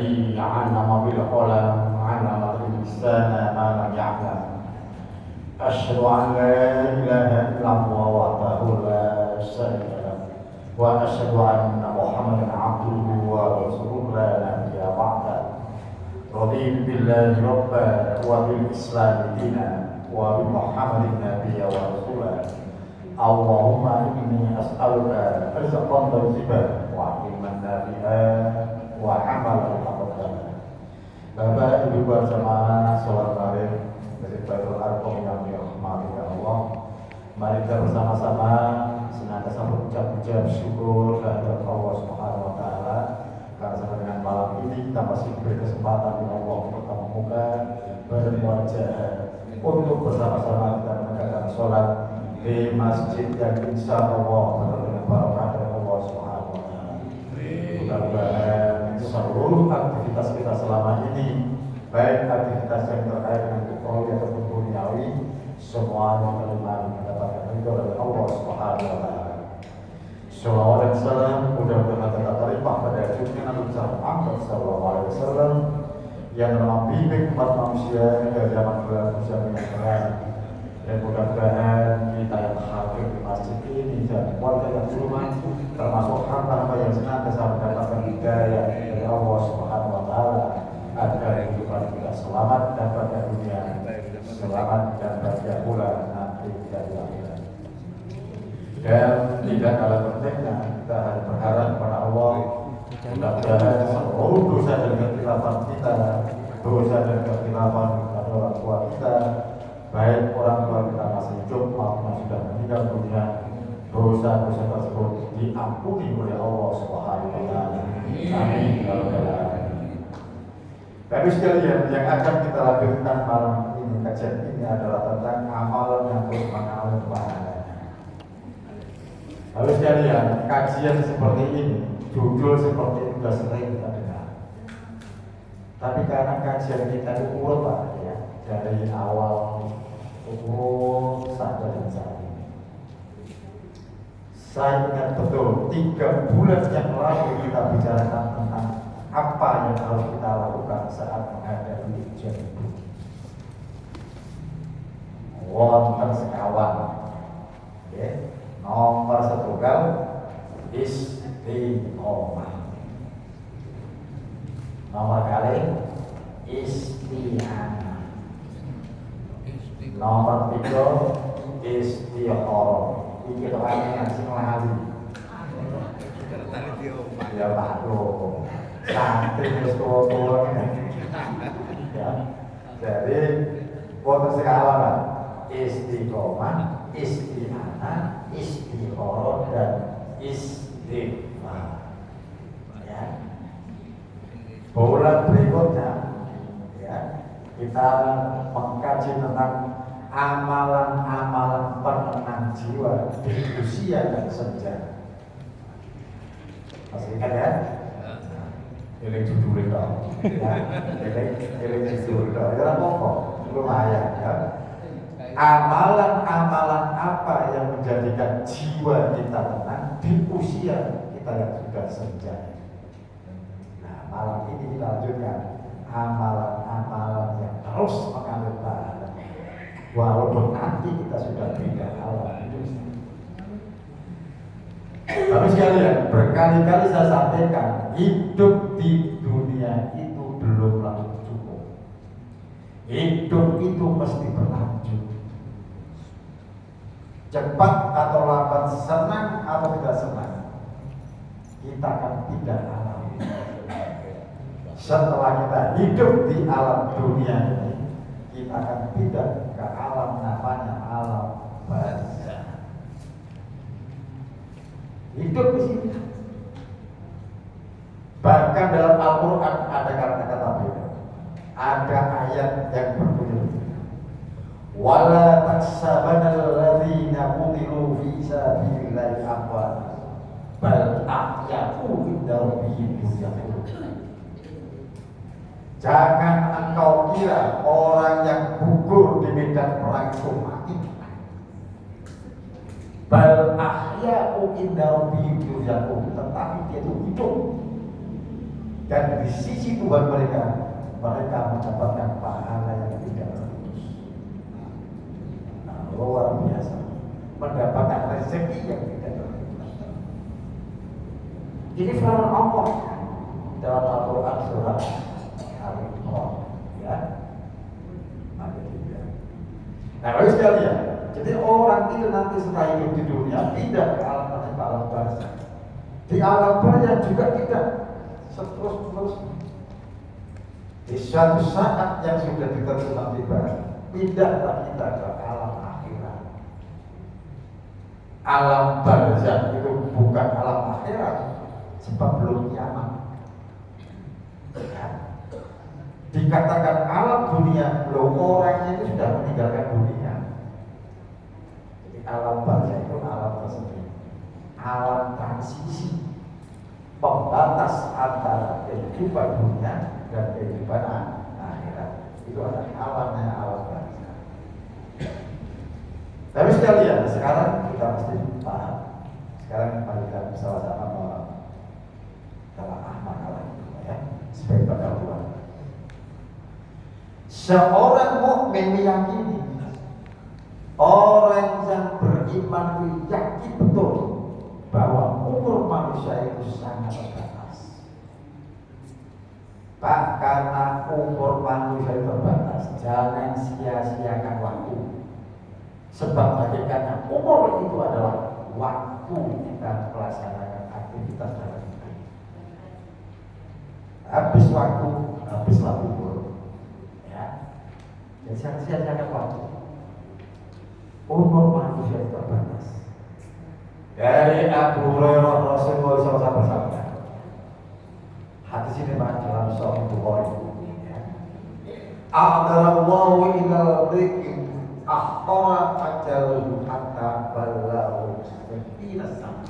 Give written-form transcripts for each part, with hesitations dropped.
الذي علم بالقلم علم الإنسان ما لم يعلم أشهد أن لا إله إلا الله وحده لا شريك له وأشهد أن محمدا عبده ورسوله لا نبي بعده رضيت بالله ربا وبالإسلام دينا وبمحمد نبيا ورسولا اللهم إني أسألك رزقا طيبا وعلما نافعا وعملا متقبلا. Bapak Ibu bersama sholat maghrib dari Baitul Arqam yang dirahmati Allah. Mari kita bersama-sama senantiasa berucap puja syukur kehadirat Allah Subhanahu wa taala. Karena sampai dengan malam ini kita masih diberi kesempatan oleh Allah untuk muka berwajah untuk bersama-sama kita menegakkan sholat di masjid yang insya Allah dengan barokah dari Allah Subhanahu wa taala. Mudah-mudahan seluruh aktivitas kita selama ini, baik aktivitas yang terkait dengan ekonomi ataupun duniawi, semuanya mendapatkan ridho dari Allah Subhanahu wa taala. Shalawat dan salam mudah-mudahan tetap terlimpah pada junjungan Nabi Muhammad sallallahu alaihi wasallam yang membimbing umat manusia dari zaman ke zaman yang terakhir. Dan mudah-mudahan kita yang hadir di masjid ini dan keluarga yang di rumah, termasuk hamba-hamba yang senantiasa mendapatkan hidayah dari Allah Subhanahu wa taala agar kehidupan kita selamat dan bahagia dunia, selamat dan bahagia pula nanti di akhirat. Dan tidak kalah pentingnya kita harus berharap kepada Allah mudah-mudahan seluruh dosa dan kekhilafan kita, dosa dan kekhilafan kepada orang tua kita, baik orang tua kita masih hidup maupun sudah meninggal dunia, dosa-dosa tersebut diampuni oleh Allah Subhanahu wa taala. Amin. Tapi sekalian, yang akan kita lanjutkan malam ini, kajian ini adalah tentang amalan yang terus mengalir pahalanya. Lalu sekalian, kajian seperti ini, judul seperti ini sudah sering kita dengar. Tapi karena kajian kita itu urut Pak, ya, dari awal umur sampai dan saat ini. Saya ingat betul 3 bulan yang lalu kita bicarakan tentang apa yang harus kita lakukan saat menghadapi ujian itu. Wonten sekawan, ya, nomor 1 istiqomah. Nomor kali isti'anah. Nomor 3 istiqoroh. Iki doanya yang sing lali. Ya maklum. Santri wis tuwa-tuwa ini. Ya. Jadi wonten sekawan istiqomah, isti'anah, istiqoroh dan istighfar. Ya. Bulan berikutnya, ya, kita mengkaji tentang amalan-amalan penenang jiwa di usia yang senja. Masih ingat ya? Ini judul itu, ya, ini judul itu. Ya pokok, lumayan ya. Amalan-amalan apa yang menjadikan jiwa kita tenang di usia kita yang sudah senja? Nah, malam ini kita lanjutkan amalan-amalan yang terus mengalir pahala. Walaupun nanti kita sudah beda alam. Tapi sekalian, berkali-kali saya sampaikan, hidup di dunia itu belum langsung cukup. Hidup itu mesti berlanjut. Cepat atau lambat, senang atau tidak senang, kita akan pindah alam. Setelah kita hidup di alam dunia ini, kita akan pindah ke alam namanya alam barzakh. Hidup di sini. Bahkan dalam Al-Quran ada kata-kata beda. Ada ayat yang berbunyi, wala tahsabanna alladziina qutilu fi sabilillahi amwat bal ahya'u 'inda rabbihim yurzaqun. Jangan engkau kira orang yang gugur di medan perang itu mati. Bal ahya'u 'inda rabbihim yurzaqun, tetapi dia itu hidup dan di sisi Tuhan mereka mendapatkan pahala yang tidak terputus. Luar biasa, mendapatkan rezeki yang tidak terputus. Ini firman Allah dalam Al-Quran surat Al-Imran, ya. Nah, harus sekalian. Jadi orang itu nanti setelah hidup di dunia tidak ke alam barzakh. Di alam barzakh juga tidak terus. Di suatu saat yang sudah ditentukan tiba, pindahlah kita ke alam akhirat. Alam barzakh itu bukan alam akhirat, sebab belum kiamat. Ya. Dikatakan alam dunia, belum orangnya itu sudah meninggalkan dunia. Jadi alam barzakh itu alam tersendiri, alam transisi, pembatas antara kehidupan dunia dan kehidupan akhirat. Itu adalah alamnya alam barzakh. Tapi sekalian, sekarang kita mesti paham. Sekarang mari kita bersama-sama dalam amal itu, ya, sebagai pendahuluan. Seorang mukmin meyakini, orang yang beriman itu yakin betul bahwa umur manusia itu sangat terbatas. Pak, karena umur manusia itu terbatas, jangan sia-siakan waktu. Sebab hakikatnya umur itu adalah waktu kita melaksanakan aktivitas dalam hidup. Habis waktu, habislah umur. Jadi sia-siakan waktu. Umur manusia itu terbatas. Dari Abu Hurairah Rasulullah SAW bersabda. Hadis ini dalam Sahih Bukhari. A'darallahu ilal riqim akhara ajaluhu hatta balaghu sab'ina sana.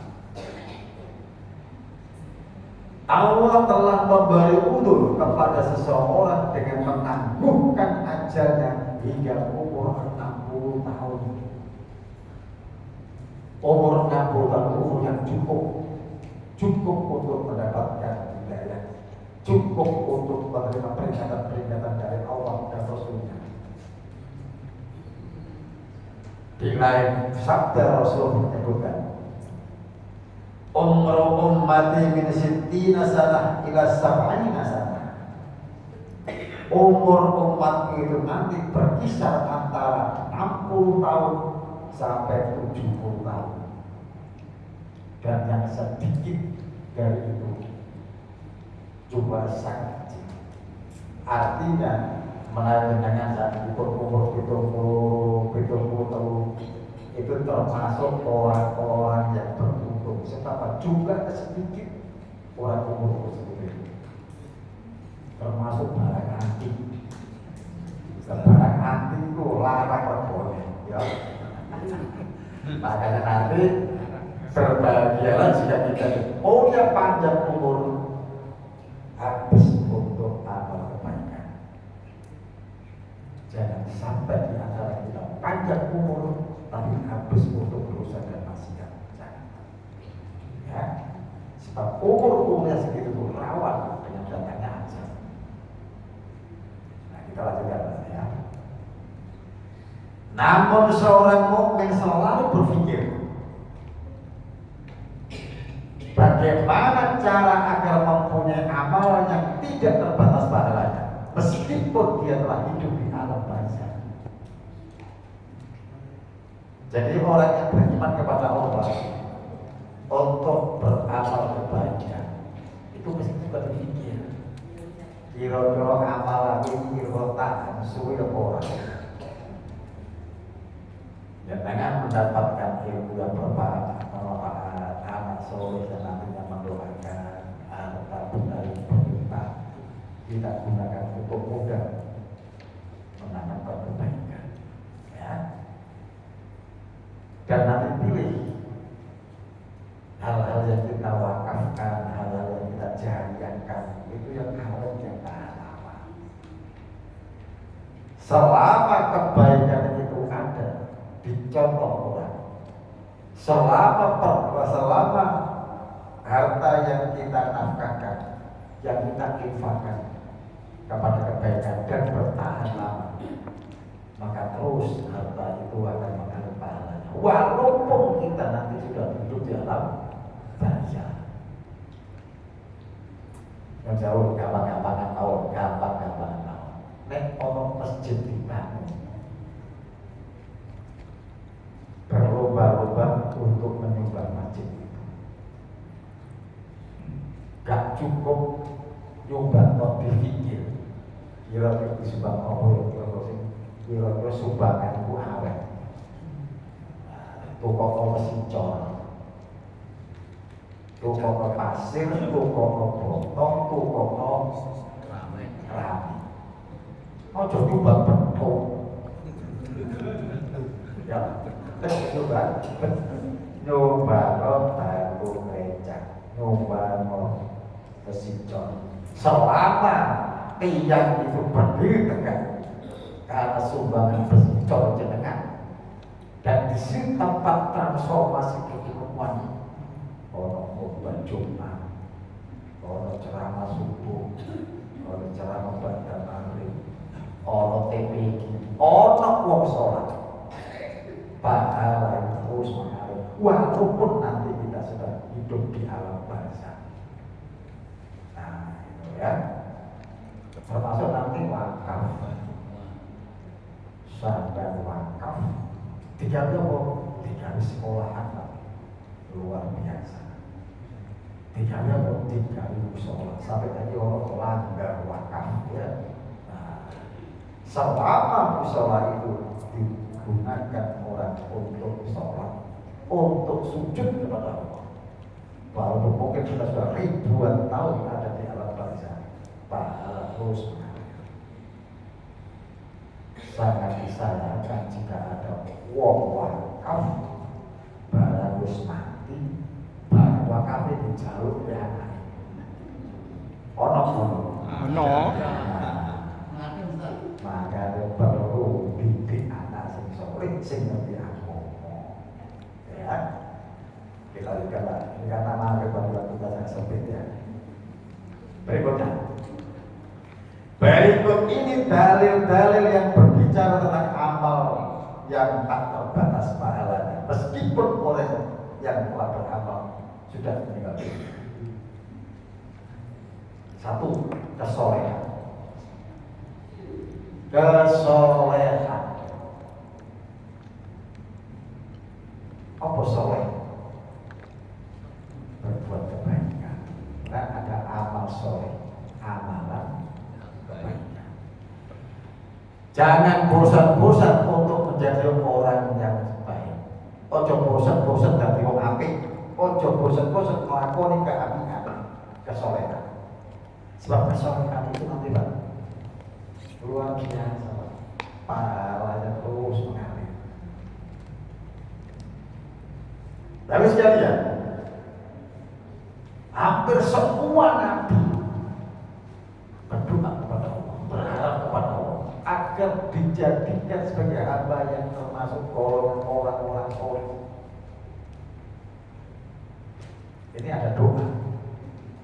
Allah telah memberi udur kepada seseorang dengan menangguhkan ajalnya hingga umur 60 tahun. Umur 60 tahun umur yang cukup untuk mendapatkan hidayah, cukup untuk menerima peringatan-peringatan dari Allah dan Rasulnya. Di lain sabda Rasul menyebutkan, umru ummati min sittina sanah ila sab'ina sanah. Umur umat itu nanti berkisar antara 60 tahun sampai 70 tahun. Dan yang sedikit dari itu jumlah sangat kecil. Artinya menarik dengan saat umur 70 tahun itu termasuk orang-orang yang beruntung. Sebab juga sedikit orang umur sedikit, termasuk barang antik. Barang antik itu larang boleh, ya. Makanya nanti berbahagialah jika kita yang panjang umur habis untuk amal kebaikan. Jangan sampai di antara kita panjang umur tapi habis untuk dosa dan maksiat. Jangan. Ya. Sebab umurnya segitu rawan dengan datangnya ajal. Nah, kita lanjutkan ya. Namun seorang mukmin selalu berpikir, bagaimana cara agar mempunyai amalan yang tidak terbatas pahalanya, meskipun dia telah hidup di alam barzakh. Jadi orang yang beriman kepada Allah untuk beramal kebaikan itu mesti juga berpikir, kira-kira amalan ini rotan suwi orang. Dan dengan mendapatkan ilmu yang bermanfaat, anak soleh dan nantinya mendoakan harta benda yang berlimpah, kita gunakan untuk mudah menanamkan kebaikan, ya. Dan nanti pilih hal-hal yang kita wakafkan, hal-hal yang kita jariahkan, itu yang hal yang tahan lama. Selama kebaikan itu ada, dicontoh orang. Selama harta yang kita nafkahkan yang kita infakkan kepada kebaikan dan bertahan lama, maka terus harta itu akan mengalir pahalanya. Walaupun kita nanti sudah hidup di alam barzah. Yang jauh gampang-gampangan tahun, gampang-gampangan tahun. Nek ono masjid dibangun, berlomba-lomba untuk menyumbang masjid itu. Gak cukup nyumbang kok dipikir. Kira-kira disumbang apa ya? Kira-kira sumbangan ku awet. Tukok mesin cor, tukok pasir, tukok botong, tukok rame. Ojo nyumbang betul. Ya, nyumbang batu kecak, nyumbang mesin cor. Selama tiang itu berdiri tegak karena sumbangan bercol jenengan, dan di sini tempat transformasi keilmuan, ono khutbah Jumat, ono ceramah subuh, ono ceramah pada maghrib, ono TPG, ono wong sholat, pahala terus mengalir walaupun nanti kita sudah hidup di alam barzah. Nah itu ya, termasuk nanti wakaf, sadar wakaf, tiga sekolahan luar biasa. Tiga musola sampai tadi orang langgar wakaf ya. Nah, selama musola itu digunakan orang untuk sholat, untuk sujud kepada Allah, walaupun mungkin kita sudah ribuan tahun ada di alam barzah, pahala terus mengalir. Sangat disayangkan jika ada wong wakaf barang wis mati, barang wakaf ini jalur ya anak. Ono. Maka perlu didik anak sing soleh, sing ngerti agama. Ya, kita lihatlah. Ini karena mari waktu kita sangat sempit ya. Berikut ini dalil-dalil yang berbicara tentang amal yang tak terbatas pahalanya, meskipun oleh yang telah beramal sudah meninggal. Satu, kesolehan. Apa soleh? Berbuat kebaikan. Nah, ada amal soleh, amalan kebaikan. Jangan bosan-bosan untuk menjadi orang yang baik. Ojo bosan-bosan dadi wong apik. Ojo bosan-bosan nglakoni keapikan, kesolehan. Sebab kesolehan itu nanti Pak luar biasa, pahalanya terus mengalir. Tapi sekalian, hampir semua nabi berdoa kepada Allah, berharap kepada Allah agar dijadikan sebagai hamba yang termasuk golongan orang-orang soleh. Ini ada doa.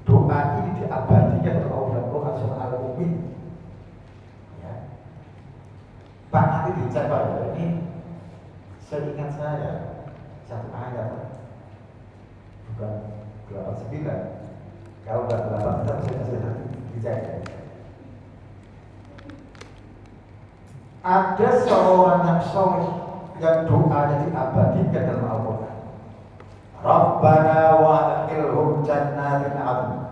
Doa ini diabadikan oleh Allah dalam Quran surah Al-Mu'min. Ya. Pak nanti dicek Pak, ini seingat saya satu ayat, bukan 89. Kalau nggak 8 kita bisa dicek. Ada seorang yang soleh yang doanya diabadikan dalam Al-Quran. Rabbana wa'adkhilhum jannatin 'adn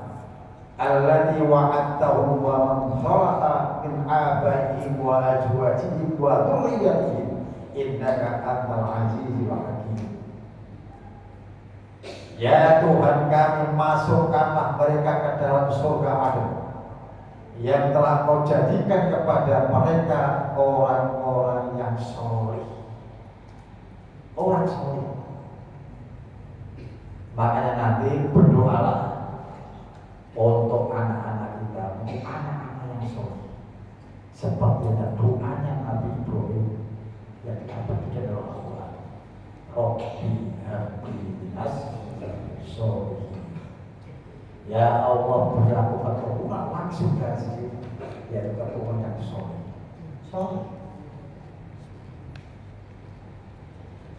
allati wa'adtahum wa man khalaqa min abaihim wa azwajihim wa dhurriyyatihim innaka antal azizul hakim. Ya Tuhan kami, masukkanlah mereka ke dalam surga Adn yang telah Kau jadikan kepada mereka orang-orang yang soleh. Orang soleh. Makanya nanti berdoalah untuk anak-anak kita, untuk anak-anak yang soleh. Seperti doanya Nabi Ibrahim yang diabadikan oleh Allah. Rabbi habli minas solihin. Ya Allah beri aku keturunan langsung dari sisi, yaitu keturunan yang soleh. Soleh.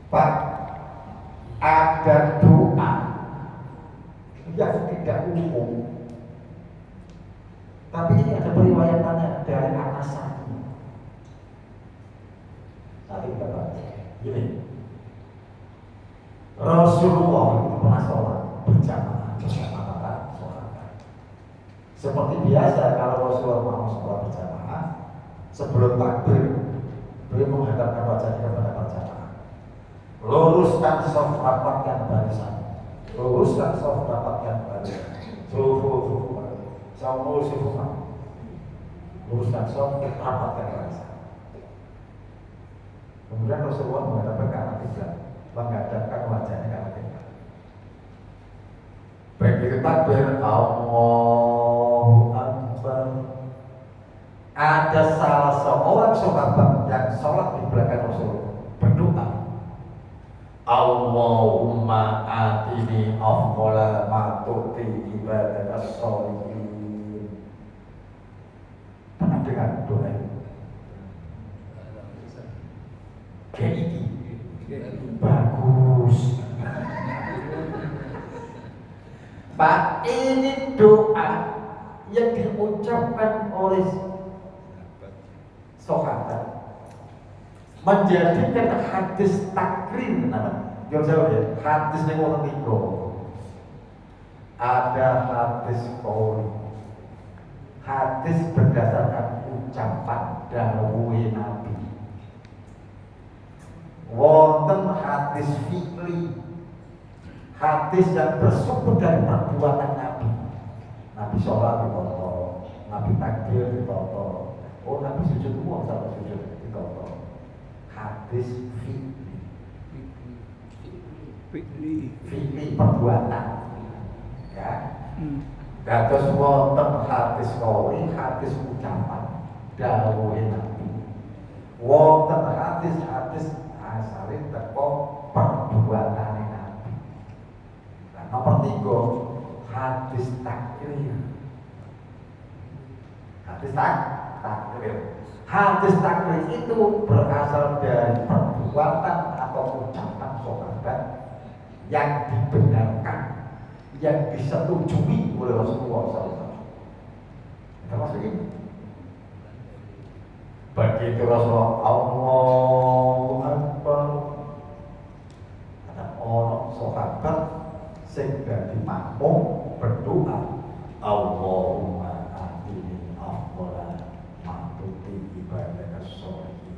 Pak, ada doa yang tidak umum, tapi ini ada periwayatannya dari Anasani. Tadi kita baca ini, Rasulullah itu pernah sholat berjamaah bersama para sahabat. Seperti biasa kalau Rasulullah mau sholat berjamaah, sebelum takbir beliau menghadapkan wajahnya kepada para jamaah. Luruskan shaf, rapatkan barisan. Luruskan shaf, rapatkan barisan. Luruskan shaf, rapatkan barisan. Kemudian Rasulullah menghadapkan ke arah kiblat, menghadapkan wajahnya ke arah kiblat. Begitu takbir, Allahu Akbar. Ada salah seorang sahabat yang sholat di belakang Rasulullah berdoa, Allahumma atini afdhala ma tu'ti ibadaka sholihin. Pernah dengar doa ini? Bagus. Pak, ini doa yang diucapkan oleh sahabat menjadikan hadis takrir namanya. Jauh-jauh ya, hadis yang orang tiga. Ada hadis qauli, hadis berdasarkan ucapan dawuhe Nabi. Wonten hadis fi'li, hadis yang bersumber dari perbuatan Nabi. Nabi sholat ditoto, Nabi takbir ditoto, oh Nabi sujud uang sama sujud ditoto. Hadis fi'li perbuatan, ya. Dados wonten hadis qauli, hadis ucapan dawuhe Nabi. Wonten hadis asale teko perbuatane Nabi. Nah, nomor 3 hadis takrir. Hadis takrir. Hadis takrir itu berasal dari perbuatan atau ucapan sahabat yang dibenarkan, yang disetujui oleh Rasulullah SAW. Termasuk ini. Begitu Rasulullah Allahu Akbar, ada orang sahabat sing dadi makmum berdoa, Allahumma atini afdhala ma tu'ti ibadaka sholihin.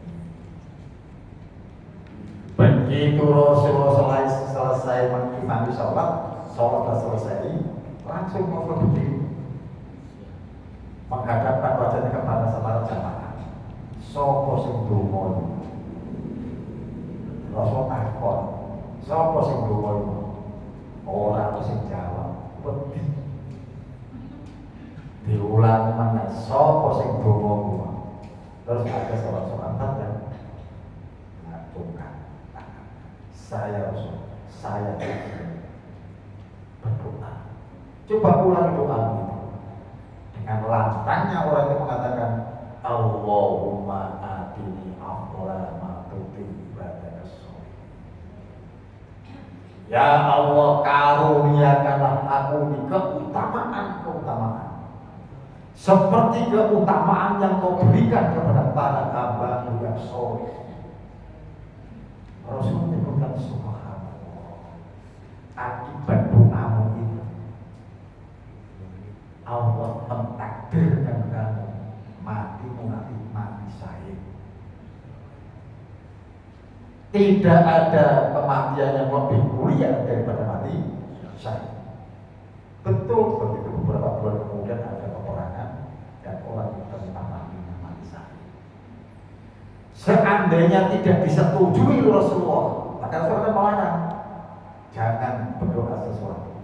Begitu Rasulullah selesai mengimami sholat sudah selesai, langsung mau berdiri, menghadapkan wajahnya kepada para jamaah. Sopo sing donga? Rasul takon, sopo sing donga? Ora sing jawab, wedi. Diulang mana? Sopo sing donga? Terus ada sahabat yang mengacungkan tangan. Saya Rasul, saya berdoa. Coba ulang doa itu. Dengan lantangnya orang itu mengatakan, Allahumma atini afdhala ma tu'ti ibadaka sholihin. Ya Allah, karuniakanlah aku di keutamaan seperti keutamaan yang kau berikan kepada para hamba-Mu yang sholih. Rasul menyebutkan subhanallah, akibat doamu itu Allah mentakdirkan kamu mati syahid. Tidak ada kematian yang lebih mulia daripada mati syahid. Betul begitu. Beberapa bulan kemudian ada peperangan dan orang yang terlibat mati syahid. Seandainya tidak disetujui Rasulullah, maka Rasulullah melarang, jangan berdoa sesuatu.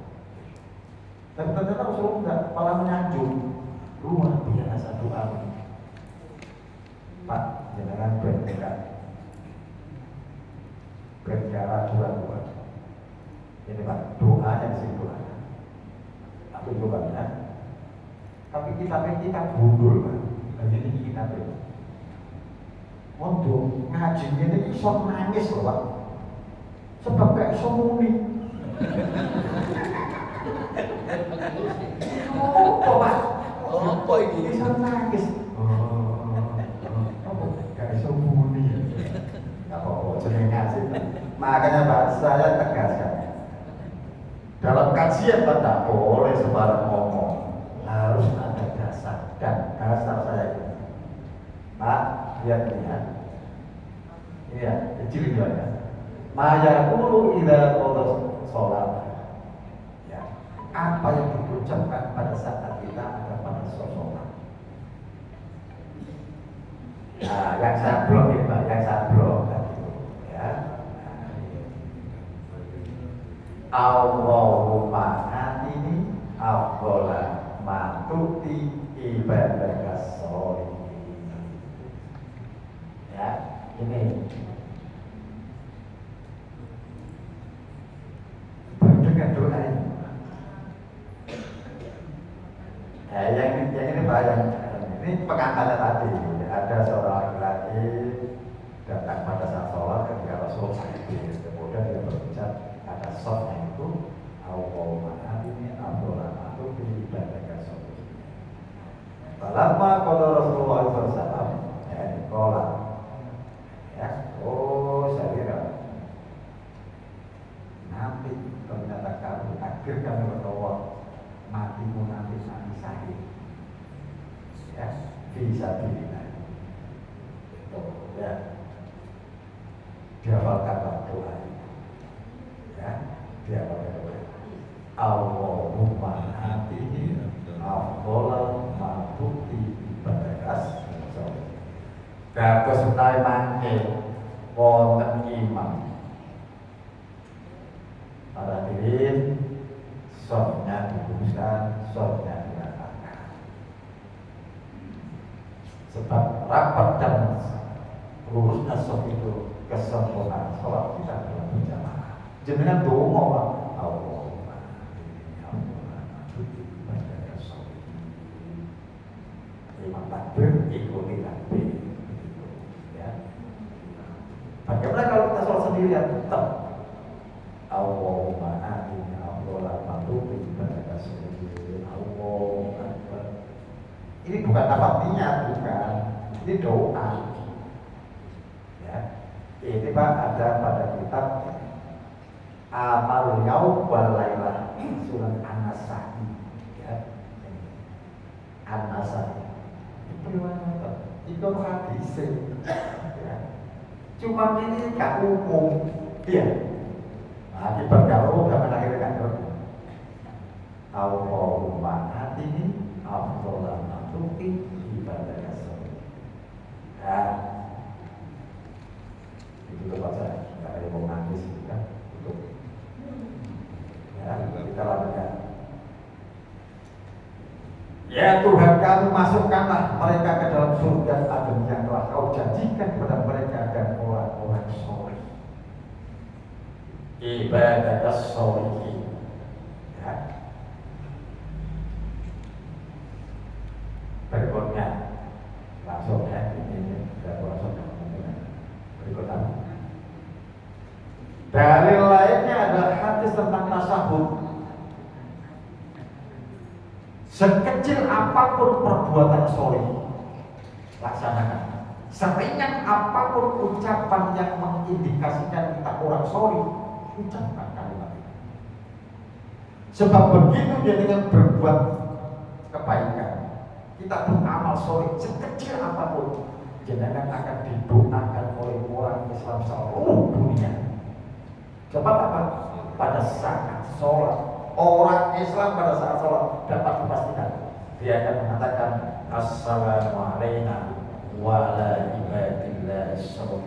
Dan ternyata Rasulullah tidak, malah menyanjung, luar biasa doa ini. Pak, jangan berbicara dua. Ini Pak, doa yang disini doa. tunjukkannya. Tapi kita gundul Pak. Begini kita tuh. Untuk ngaji ini iso nangis loh Pak. Sebab gak iso muni. Oh Pak. Apa ini? Iso nangis. Gak iso muni. Gak apa-apa jeneng ngaji. Makanya Pak saya tegaskan. Dalam kajian tidak boleh sembarang ngomong, harus ada dasar dan dasar saya ini. Pak, lihat ini ya. Ini ya, kecil juga ya. Mayakulu ila qadha sholat. Ya, apa yang diucapkan pada saat kita ada pada sholat. Nah, yang saya blok ini Pak, yang saya blok tadi, ya. Allahumma atini afdhala ma tu'ti ibadaka sholihin. Ya, ini dengan doa ini. Yang ini Pak, ini pengantarnya tadi. Ada seorang laki-laki datang pada saat sholat ketika Rasul hadir. Kemudian dia berbicara ada softnya itu Allahumma atini afdhala ma tu'ti ibadaka sholihin. Falamma qala Rasulullah SAW qala ya, saya kira nanti ternyata kamu akhirkan berdoa matimu nanti syahid ya bisa dilihat ya dihafalkan doa ya dihafalkan doa Allahumma atini afdhala ma tu'ti ibadaka sholihin. Dados menawi mangke wonten imam. Para hadirin, shotnya dihembuskan, shotnya diratakan. Sebab rapat dan lurusnya shot itu kesempurnaan sholat kita dalam berjamaah. Jenengan donga Pak. Allahumma imam takbir ikuti takbir. Bagaimana kalau kita sholat sendirian? Tetap Allahumma atini afdhala ma tu'ti ibadaka sholihin. Allahu Akbar. Ini bukan tafatnya, bukan. Ini doa. Ya. Ini Pak ada pada kitab Amal Yaum wal Lailah surat An-Nasa'i. Ya. An-Nasa'i. Itu riwayat. Itu hadis. Ya. Cuma ini gak umum, iya. Nah, kita kalau gak mengakhirkan terus. Allahumma atini afdhala ma tu'ti ibadaka sholihin. Nah, itu tempat saya. Gak ada mau nangis kan? Tutup. Ya, kita lanjutkan. Ya Tuhan kami, masukkanlah mereka ke dalam surga adem yang telah kau janjikan kepada mereka dan orang-orang soleh. Ibadah sholihin. Ya. Berikutnya langsung ya ini langsung berikutnya. Dalil lainnya adalah hadis tentang tasawuf. Sekecil apapun perbuatan soleh, laksanakan. Seringan apapun ucapan yang mengindikasikan kita orang soleh, ucapkan kalimat itu. Sebab begitu dia dengan berbuat kebaikan, kita beramal soleh sekecil apapun, jenengan akan didoakan oleh orang Islam seluruh dunia. Sebab apa? Pada saat sholat, orang Islam pada saat sholat dapat dipastikan dia akan mengatakan Assalamualaikum warahmatullahi wabarakatuh.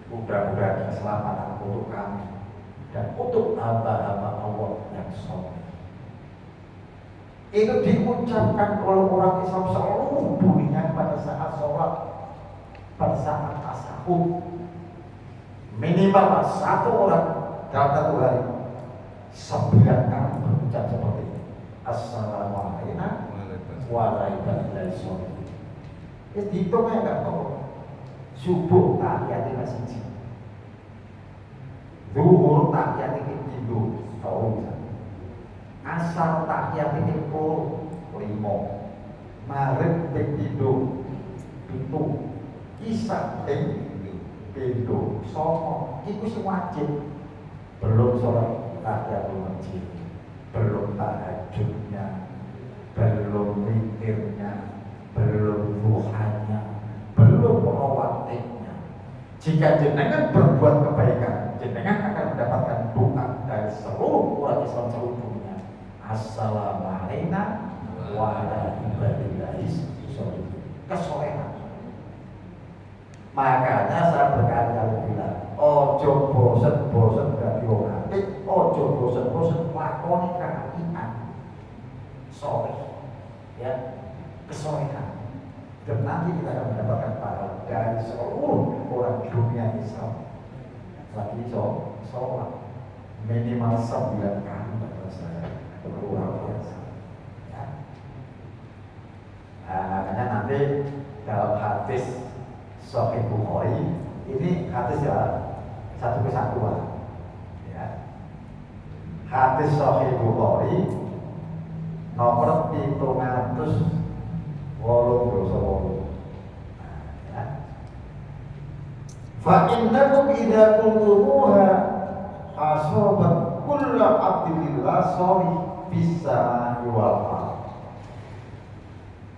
Mudah-mudahan keselamatan untuk kami dan untuk hamba-hamba Allah yang soleh. Itu diucapkan oleh orang Islam seluruh dunia pada saat sholat, pada saat tasawuf. Minimal satu orang dalam satu hari 9 kali berucap seperti Assalamualaikum warahmatullahi wabarakatuh. Wis dihitung ae gak apa-apa. Subuh tahiyate masih siji. Zuhur tahiyate pindho, tau bisa. Asar tahiyate pindho 5. Maghrib pindho 7. Isya pindho 9. Iku sing wajib. Belum sholat tahiyatul masjid, belum tahajudnya, belum witirnya, belum duhanya, belum rawatibnya. Jika jenengan berbuat kebaikan, jenengan akan mendapatkan doa dari seluruh umat Islam seluruh dunia. Assalamualaikum warahmatullahi wabarakatuh. Kesolehan. Makanya saya berkali-kali bilang, ojo bosen-bosen dadi wong apik, ojo bosen-bosen lakoni keapian. Soleh, ya, kesolehan. Dan nanti kita akan mendapatkan pahala dari seluruh orang dunia Islam. Lagi sholat minimal 9 kali menurut saya, luar biasa. Ya. Makanya nanti dalam hadis Sahih Bukhari ini hadis ya satu kesatuan. Ya. Hadis Sahih Bukhari nomor 788. Ya. Fa innakum idza qultumuha asabat kullu abdillah sholih bisa wal ardh.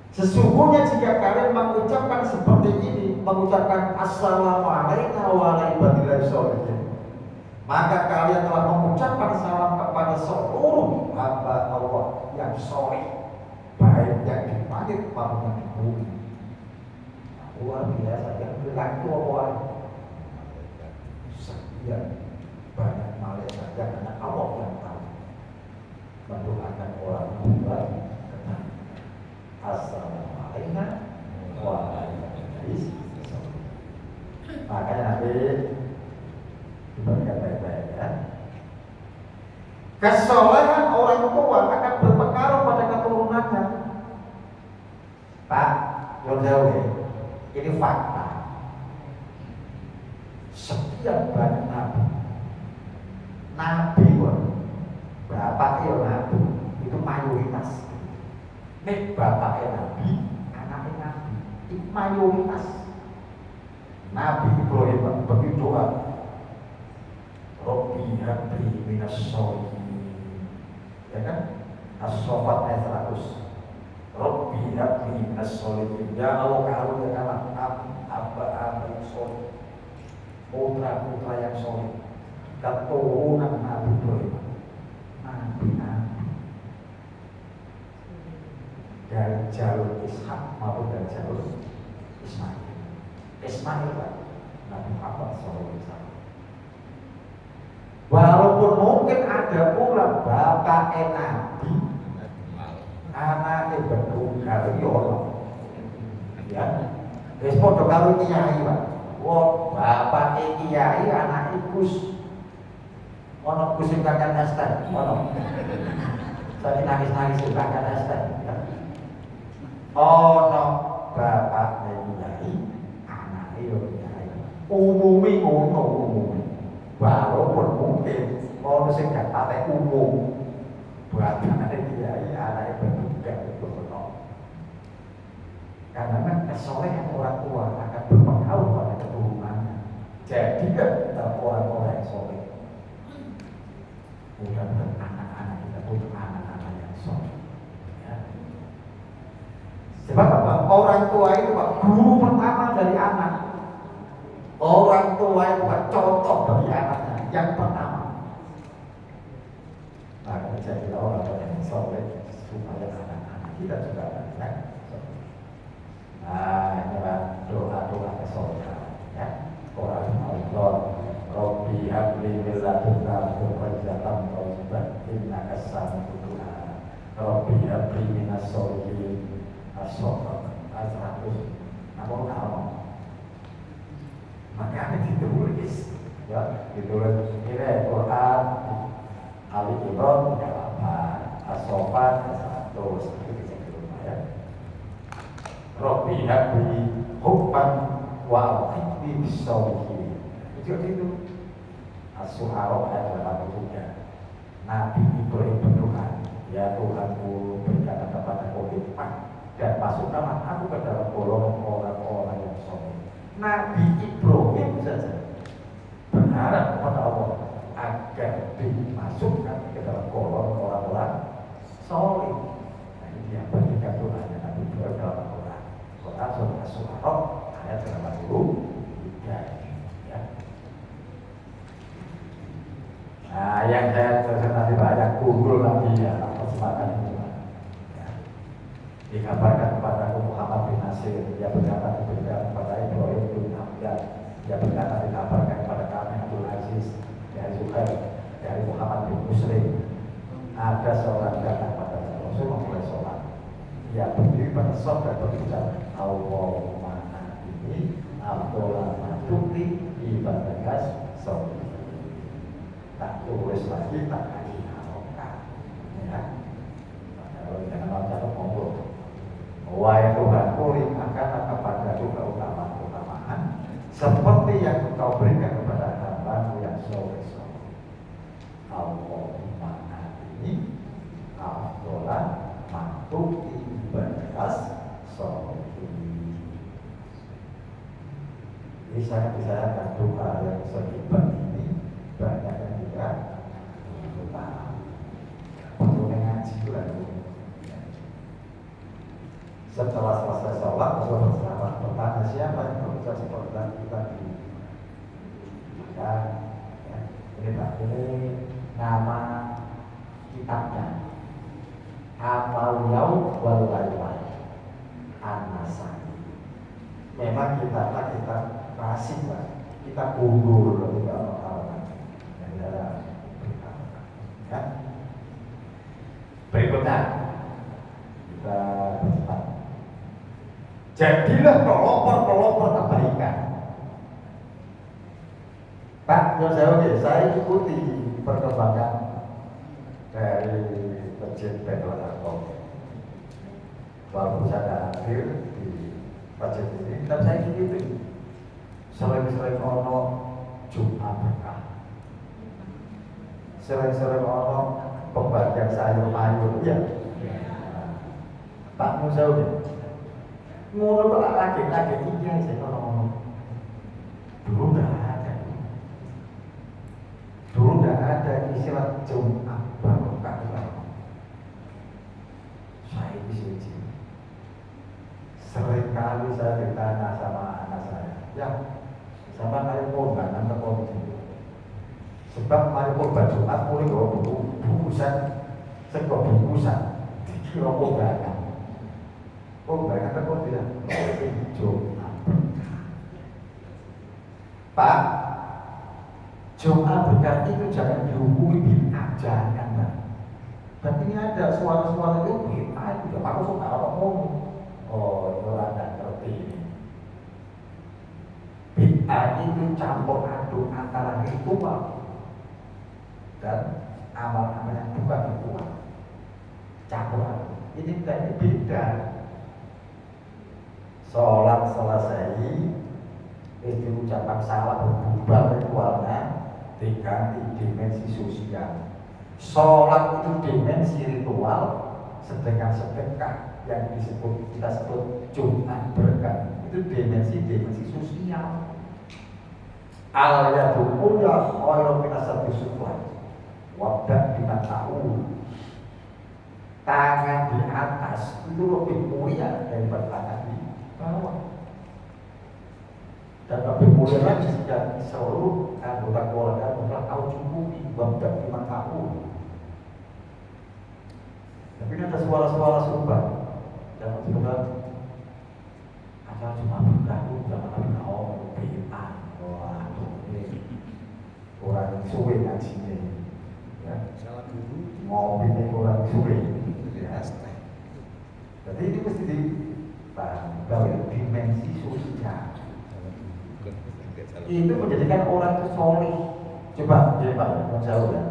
Sesungguhnya jika kalian mengucapkan seperti ini, mengucapkan assalamualaikum warahmatullahi wabarakatuh, maka kalian telah mengucapkan salam kepada seluruh hamba Allah yang soleh, baik yang di langit maupun di bumi. Luar biasa, yang bilang itu orang sekian banyak malaikat yang hanya Allah yang tahu mendoakan orang buat tenang. Assalamualaikum warahmatullahi wabarakatuh. Makanya nanti diberikan baik-baik ya. Kesolehan orang tua akan berpengaruh pada keturunannya. Pak, jauh-jauh ini fakta. Sekian banyak nabi bapak nabi itu mayoritas. Nek bapaknya nabi, anaknya nabi, itu mayoritas. Nabi Ibrahim berdoa, Rabbi habli minas sholihin. Ya kan? As-Saffat ayat 100. Rabbi habli minas sholihin. Ya Allah karuniakanlah hamba-hamba yang sholih, putra-putra yang sholih, keturunan Nabi Ibrahim. Nabi-nabi dari jalur Ishak maupun dari jalur Ismail. Ismail kan Nabi Muhammad SAW. Walaupun mungkin ada pula bapak Nabi, anak bertunggal yono, ya, respondo kalau kiai pak, wah bapak kiai anak Gus, ono Gus yang kakak Esther, ono, saya nangis kakak Esther, ya. Ono bapak kiai, anak kiai, umumi ngono umumi. Walaupun mungkin ono sing gak patek umum, buat anak kiai, anak bertunggal itu ono. Karena kan kesolehan orang tua akan berpengaruh pada keturunannya. Jadi kan orang-orang yang soleh, mudah-mudahan anak-anak kita punya anak-anak yang soleh. Ya. Sebab apa? Orang tua itu Pak, guru pertama dari anak. Orang tua itu Pak, contoh bagi anaknya yang pertama. Maka jadi orang yang soleh supaya anak-anak kita juga banyak. Nah, inilah doa-doa kesolehan. Ya, Quran Allah, Rabbi habli min ladunka dzurriyyatan thayyibah innaka sami'ud du'a. Rabbi habli minas sholihin as-shofaq al-100. Namun kalau makanya ditulis, ya ditulis ini Quran Ali Imran 8, sopan, terus itu bisa di rumah ya. Robi habli hubban wa akhidni bisawhi. Itu As-Su'ara ayat 83. Nabi Ibrahim berdoa, ya Tuhanku berikan kepadaku hikmah dan masukkanlah aku ke dalam golongan orang-orang yang soleh. Nabi Ibrahim saja berharap kepada Allah agar dimasukkan ke dalam golongan orang-orang soleh. Nah ini yang berikan doanya Nabi Ibrahim dalam Al-Quran. Quran surah As-Su'ara ayat 83. Nah, yang saya teruskan nanti banyak gundul nanti ya, kesempatan itu. Ya. Dikabarkan kepada Muhammad bin Nasir, dia berkata diberikan kepada Ibrahim bin Abdullah, dia berkata dikabarkan kepada kami Abdul Aziz, dari Zuhair, dari Muhammad bin Muslim. Ada seorang datang pada Rasul memulai sholat, dia berdiri pada sholat dan berucap, Allahumma ini Abdullah Matuti ibadakas sholat. Tak tulis lagi, tak lagi harokat ya. Kalau jangan macam ngomong wahai Tuhanku, limpahkan kepadaku keutamaan-keutamaan seperti yang Engkau berikan kepada hamba-Mu yang soleh-soleh. Allahumma ini afdolan makhluk ibadas soleh. Ini saya akan doa yang seimbang ini banyak yang tidak paham. Perlu ngaji lagi. Setelah selesai sholat, Rasulullah bertanya siapa yang berusaha seperti kita di maka ya, ini Pak, ini nama kitabnya Amal Yaum wal Lailah An-Nasai. Memang kita klasik Pak, kita unggul tidak apa-apa. Ya. Berikutnya kita bercepat. Jadilah pelopor kebaikan. Pak, saya ikuti perkembangan dari Masjid Baitul Aqsa. Walaupun saya hadir di masjid ini, dan saya ikuti sering-sering ono Jumat berkah. Sering-sering orang pembagian sayur-mayur ya. Pak Musa udah ngono kok lagi iya saya ngomong. Dulu enggak ada istilah Jumat barokah. Saya di sini sering kali saya ditanya sama anak saya, ya sama kayak korban atau korban. Sebab mari korban Jumat mulai bawa bungkusan, sego bungkusan, dikira korban. Korban kata kau tidak, Jumat. Pak, Jumat berkah itu jangan dihubungi bid'ah, jangan Pak. Dan ini ada suara-suara itu bid'ah itu, aku suka ngomong. Oh, itu ada ngerti. Bid'ah itu campur aduk antara ritual dan amal-amal yang bukan ritual, campur aduk. Ini beda. Sholat selesai, itu ucapan salah berubah ritualnya, diganti dimensi sosial. Sholat itu dimensi ritual, sedangkan sedekah yang kita sebut Jumat berkah itu dimensi sosial. Al-yadu ulya khairu min ashabi suflah. Wabda bima ta'ul. Tangan di atas itu lebih mulia daripada tangan di bawah. Dan lebih mulia lagi jika seluruh anggota keluarga telah tahu cukup wabda bima ta'ul. Tapi ada suara-suara serupa. Dan sebenarnya asal cuma bergabung jangan ada ngomong bid'ah. Wah, ini orang suwe ngajinya. Ya, salah dulu. Ngopi ini orang suwe. Ya. Jadi ini mesti dipahami bahwa dimensi sosial itu menjadikan orang itu soleh. Coba, Pak, menjauh ya.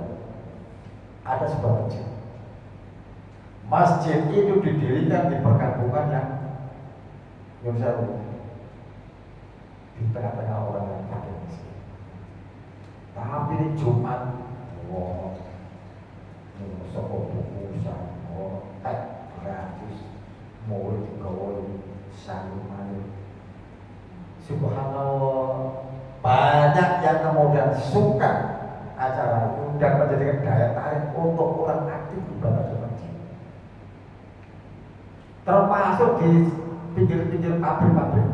Ada sebuah masjid. Masjid itu didirikan di perkampungan yang sewu, di tengah-tengah orang yang fakir miskin. Tapi ini Jumat, soko buku gratis, murid gawe sayur. Subhanallah, banyak yang kemudian suka acara itu dan menjadikan daya tarik untuk orang aktif ibadah di masjid. Termasuk di pinggir-pinggir pabrik-pabrik,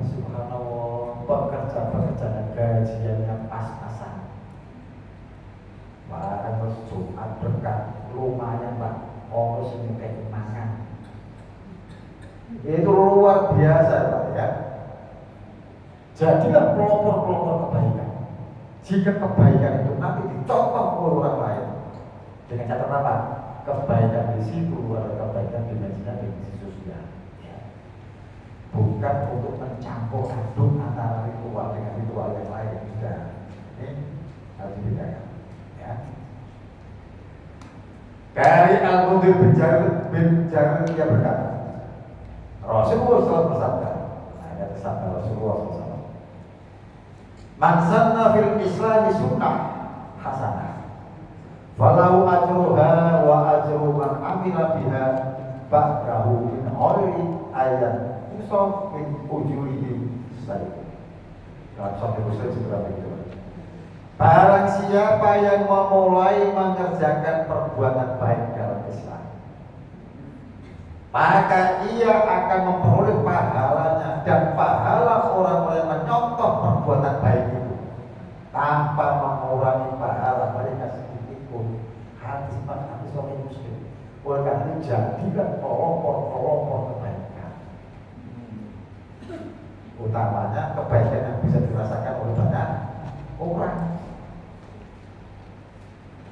subhanallah, pekerja-pekerja dan gajiannya pas-pasan. Wah, terus Jumat berkah lumayan Pak, harus ini kayak makan. Itu luar biasa Pak ya. Jadilah pelopor-pelopor kebaikan. Jika kebaikan itu nanti dicontoh oleh orang lain, dengan catatan apa? Kebaikan di situ ada kebaikan dimensi sosial. Ya. Bukan untuk mencampur aduk antara ritual dengan ritual yang lain. Tidak. Ini harus dibedakan. Ya. Dari Al-Mundhir bin Jarir dia berkata, Rasulullah SAW bersabda, ada bersabda Rasulullah SAW. Man sanna fil Islami sunnah hasanah, falahu ajruha wa ajru man amila biha ba'dahu min ghairi ayat usaf min ujurihi sayyid. Dalam satu Muslim seperti itu. Barang siapa yang memulai mengerjakan perbuatan baik dalam Islam, maka ia akan memperoleh pahalanya dan pahala orang-orang yang menyontoh perbuatan baik itu tanpa mengurangi pahala mereka sedikit pun. Hadis Sahih Muslim. Oleh karena itu jadilah pelopor kebaikan, utamanya kebaikan yang bisa dirasakan oleh banyak orang.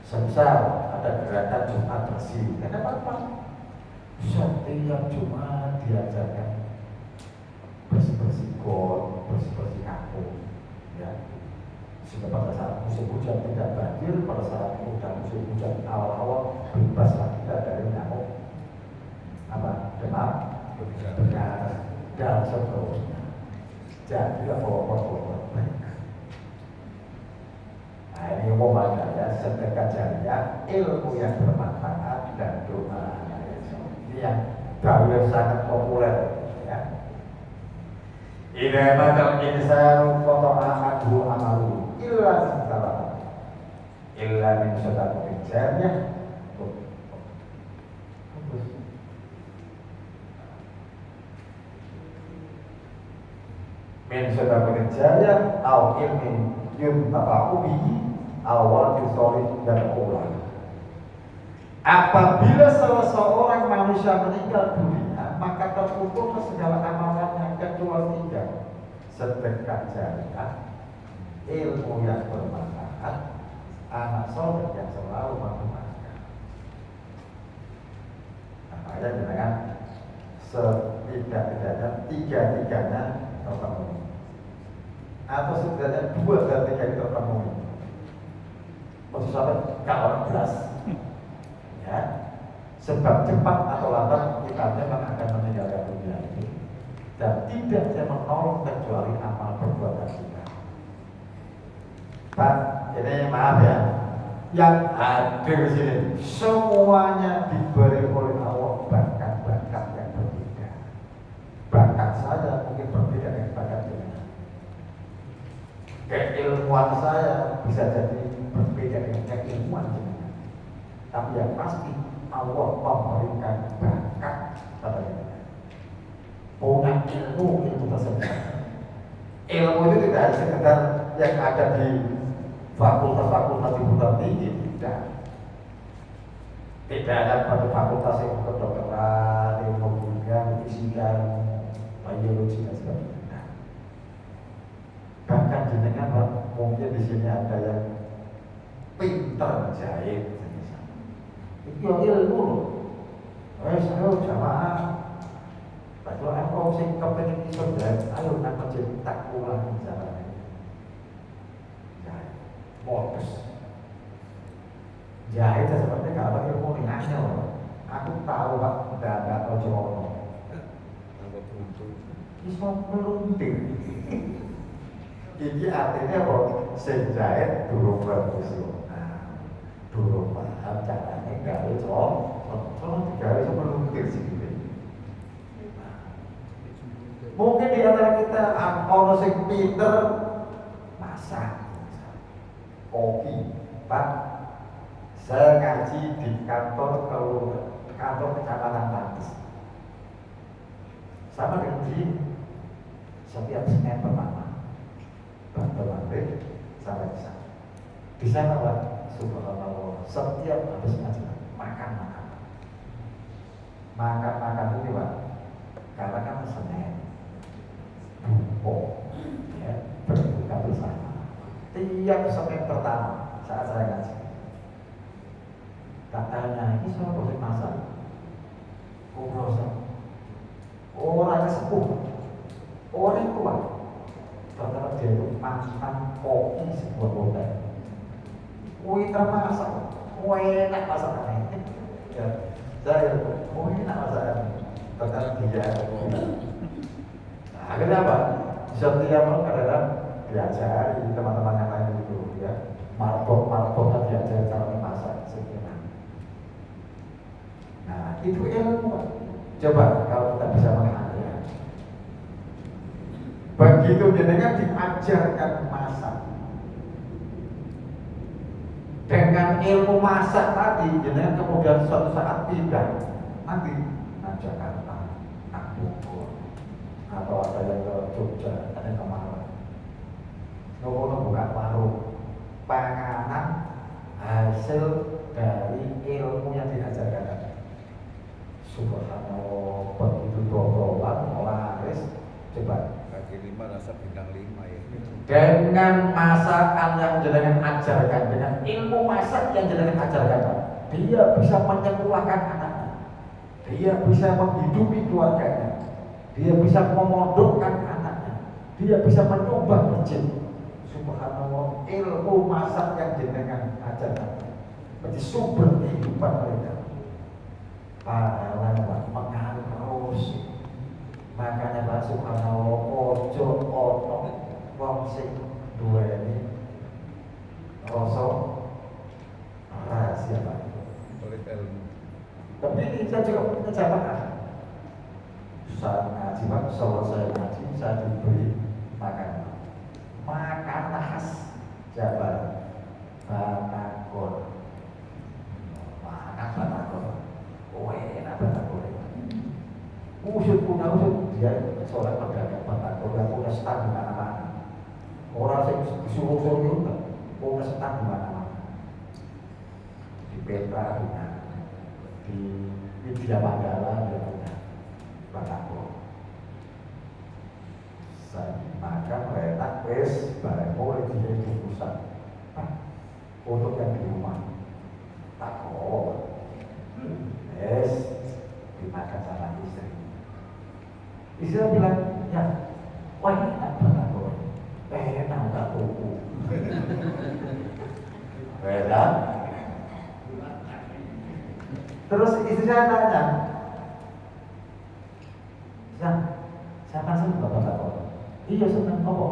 Semisal ada gerakan Jumat bersih, tidak apa-apa. Setiap Jumat diajarkan bersih-bersih got, bersih-bersih kampung, ya. Sehingga pada saat musim hujan tidak banjir, pada saat musim hujan awal-awal bebaslah kita dari nyamuk demam berdarah dan seterusnya. Jadilah pelopor baik. Nah, ini umum aja ya, sedekah jariah, ilmu yang bermanfaat dan doa. Ini yang dalil sangat populer ya. Idza badal insanu qata'a anhu amalu illa min salat illa min sadaqatin jariyah. Min sadaqatin jariyah au ilmin yuntafa'u bihi awal disori dan ulang. Apabila salah seorang manusia meninggal dunia, maka terputus segala amalannya kecuali 3: sedekah jariah, ilmu yang bermanfaat, anak soleh yang selalu mendoakan. Nah, makanya dengan setidak-tidaknya 3-tiganya terpenuhi, atau setidaknya 2 dari 3 itu terpenuhi. Maksud sampai kalau 11 ya, sebab cepat atau lambat kita memang akan meninggalkan dunia ini dan tidak bisa menolong kecuali amal perbuatan kita. Pak, ini maaf ya, yang hadir di sini semuanya diberi oleh Allah bakat-bakat yang berbeda. Bakat saya mungkin berbeda dengan bakat dunia. Keilmuan saya bisa jadi berbeda dengan keilmuan dunia. Tapi yang pasti Allah memberikan bakat pada kita. Punya ilmu tersebut. Ilmu itu tidak hanya sekedar yang ada di fakultas-fakultas di perguruan tinggi, tidak. Tidak ada pada fakultas yang kedokteran, ilmu kimia, fisika, biologi dan sebagainya. Bahkan jenengan mungkin di sini ada yang pintar jahit. Itu ilmu loh. Saya jamaah. Kalau engkau sing kepengen iso jahit, ayo nang masjid tak ulang carane. Jahit. Modus. Jahit seperti kalau ilmu ini anyel. Aku tahu Pak, udah nggak tahu jono. Iso meluntir. Ini artinya apa? Sing jahit durung profesional, durung paham caranya gawe sono digawe iso meluntir sikile. Mungkin di antara kita ono sing pinter masak, kopi, Pak. Saya ngaji di kantor kecamatan Tantis. Sama dengan di setiap Senin pertama, Bantu Maghrib sampai di sana. Di sana Pak, subhanallah, setiap habis ngaji makan ini Pak, karena kan Senin, bupo, ya, berbuka bersama. Tiap Senin pertama saat saya ngaji. Katanya ini soal proses masak, orang sepuh, orang tua, ternyata dia itu mantan koki sebuah hotel. Wih termasak, enak masakannya. Ya, saya enak masakannya. Ternyata dia. Nah, kenapa? Setiap orang kadang diajari teman-teman yang lain itu, ya, marbot diajari cara memasak. Nah, itu ilmu. Coba kalau kita bisa mengenalnya. Begitu jenengan diajarkan masak, dengan ilmu masak tadi, jenengan kemudian suatu saat pindah nanti ke Jakarta, ke Bogor, atau ada yang ke Jogja, ada yang ke Malang. Nopo buka warung panganan hasil dari ilmu yang diajarkan. Subhanallah, begitu dobrolan, laris, coba. Kaki 5 rasa bintang 5 ya. Dengan masakan yang jenengan ajarkan, dengan ilmu masak yang jenengan ajarkan, dia bisa menyekolahkan anaknya, dia bisa menghidupi keluarganya, dia bisa memondokkan anaknya, dia bisa menyumbang masjid. Subhanallah, ilmu masak yang jenengan ajarkan menjadi sumber kehidupan mereka. Pahala mengalir terus. Makanya Pak Subhanallah, ojo ono wong sing duweni rasa rahasia Pak. Oleh ilmu. Tapi ini saya juga punya jamaah. Saat ngaji Pak, selesai ngaji saya diberi makan khas Jabar batagor. Makan batagor. Enak batagor. Usut dia sholat pedagang batagor yang punya stand di mana-mana. Orang yang disuruh-suruh itu punya stand di mana-mana. Di Petra punya, di Widya Mandala dia punya batagor. Saya makan enak wes bareng mulai dia di pusat. Untuk yang di rumah takut. Yes, dimakan sama istri. Istri bilang, ya, wah enak batagor, enak tak tuku. Beda. Terus istri saya tanya, siapa sih bapak batagor? Iya seneng apa?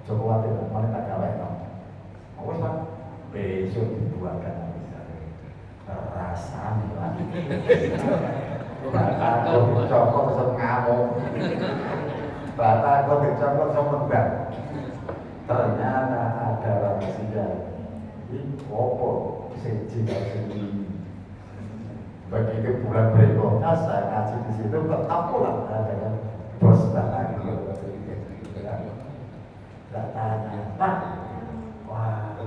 Coba watir, mana tak gawe no. Awas Pak, besok dibuatkan rasanya lagi. Batagor dicokot sama ngamuk, batagor dicokot sama bang. Ternyata ada rahasia. Ini apa? Sejauh begitu bulan berikutnya saya ngaji di situ, tetap pulang dengan bos batagor. Tidak tanya, Pak, wah,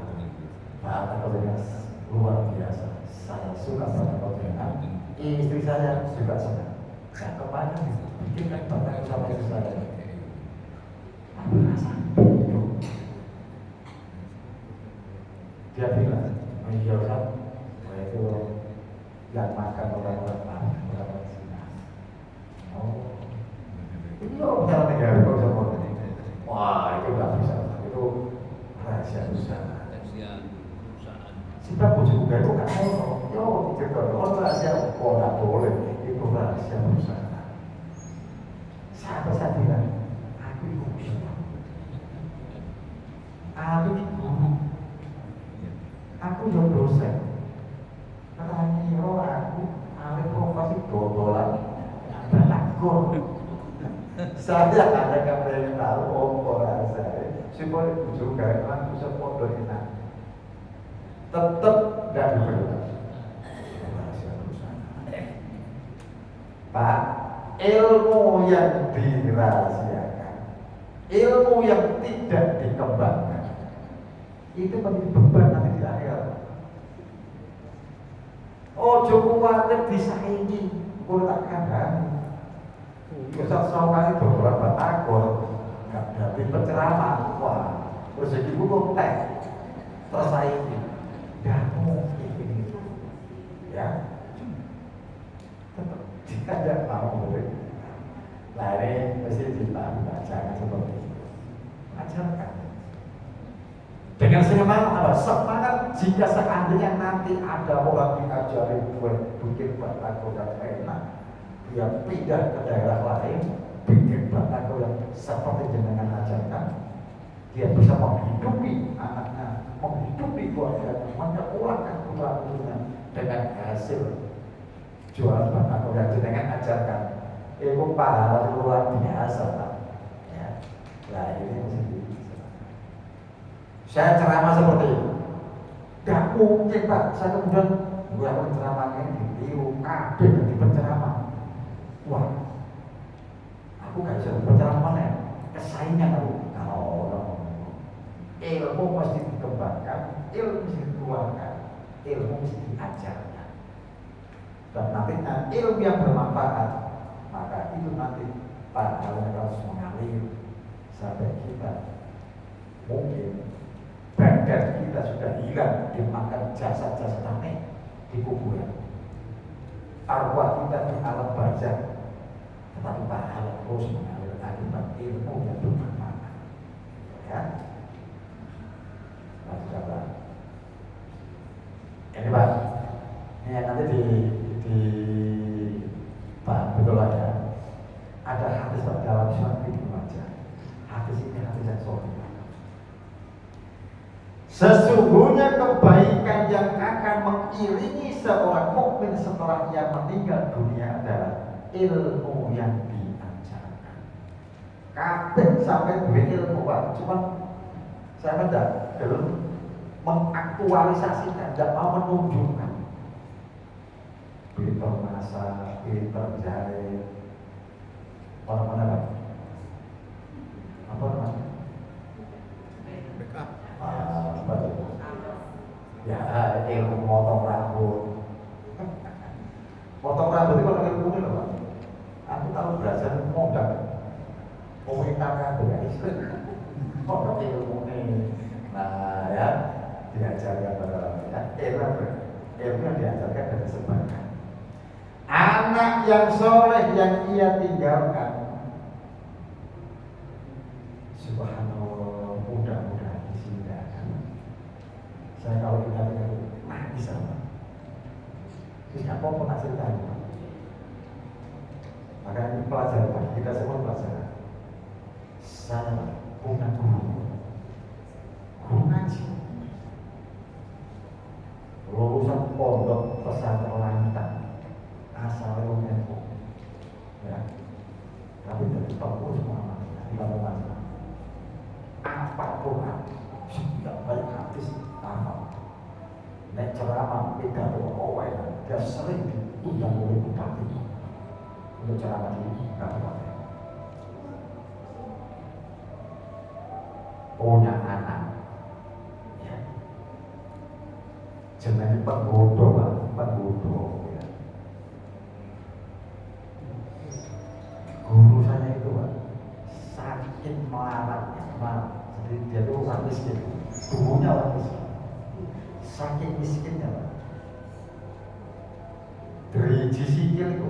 batagor yang luar biasa. Saya suka batagor dengan istri saya juga senang. Saya kebayang bikinkan batagor sama istri saya. Apa rasanya? Dia bilang, iya kan, itu yang makan orang-orang Cina. Oh, itu orang negara kok. Wah, itu nggak bisa. Itu rahasia besar. Sebab bojoku gawe kok gak ono. Yo diceritakan ono rahasia kok gak boleh. Itu rahasia perusahaan. Siapa saya bilang? Aku itu ustaz. Aku itu guru. Aku yang dosen. Katanya aku alih profesi dodolan. Balakor. Saya ada kepengen tahu orang saya supaya bojoku gawe lan bisa podo enak. Tetap tidak diperlukan. Pak, ilmu yang dirahasiakan, ilmu yang tidak dikembangkan, itu menjadi beban nanti di akhirat. Ojo kuwatir disaingi, kulo tak kandhani. Ustaz Saukani beberapa batagor, nggak dari penceramah, wah rezeki buku teh tersaingi. Gak mungkin, ya. Tetap jika tidak mau murid, lari mesti dibacakan seperti itu. Ajarkan dengan semangat apa? Semangat jika seandainya nanti ada orang diajari bikin batagor yang enak, dia pindah ke daerah lain, bikin batagor yang seperti jenengan ajarkan, dia bisa menghidupi anaknya, menghidupi keluarganya, menyekolahkan putra-putrinya dengan hasil jualan batagor yang jenengan ajarkan. Itu pahala luar biasa, Pak. Ya. Nah ini mesti. Saya ceramah seperti itu. Gak mungkin, Pak. Saya kemudian buat ceramahnya ditiru, kabeh di penceramah. Wah, aku gak bisa berceramah ya. Kesaingan aku. Ilmu mesti dikembangkan, ilmu mesti dikeluarkan, ilmu mesti diajarkan. Dan nantinya ilmu yang bermanfaat, maka itu nanti pahalanya harus mengalir sampai kita mungkin badan kita sudah hilang dimakan jasad-jasad aneh di kuburan. Arwah kita di alam barzakh, tetapi pahala terus mengalir akibat ilmu yang bermanfaat. Ya. Ini Pak, ini nanti di Pak betul lah ya. Ada hadis Pak dalam surat Ibnu Majah. Hadis ini hadis yang sahih. Sesungguhnya kebaikan yang akan mengiringi seorang mukmin setelah ia meninggal dunia adalah ilmu yang diajarkan. Kabeh sampai duwe ilmu Pak, cuman saya belum mengaktualisasikan, tidak mau menunjukkan. Pinter masak, pinter jahit, apa-apa Pak? Apa namanya? Backup. Apa itu? Ya, ilmu motong rambut. Motong rambut itu kalau ilmu ini loh Pak. Aku tahu belajar modal. Pemerintah guys. Kok ilmu ini? Nah ya, diajarkan pada ya, ilmu yang diajarkan dan disebarkan. Anak yang soleh yang ia tinggalkan, subhanallah, mudah-mudahan di sini ada. Saya kalau ingat nangis sama. Ini apa pun hasil tadi. Maka ini pelajaran kita semua pelajaran. Saya punya guru ngaji, lulusan pondok pesantren Lantan, asal Lomenko, ya. Tapi dari Papua semua di Lamongan. Apapun setiap balik hadis paham. Nek ceramah pidato apa dia sering diundang oleh bupati untuk ceramah di kabupaten. Punya anak. Jenenge penggoda, Pak, penggoda. Ya. Guru saya itu, Pak, sakit melaratnya, jadi dia itu orang miskin, gurunya orang miskin, saking miskinnya, Pak. Dari jisikil itu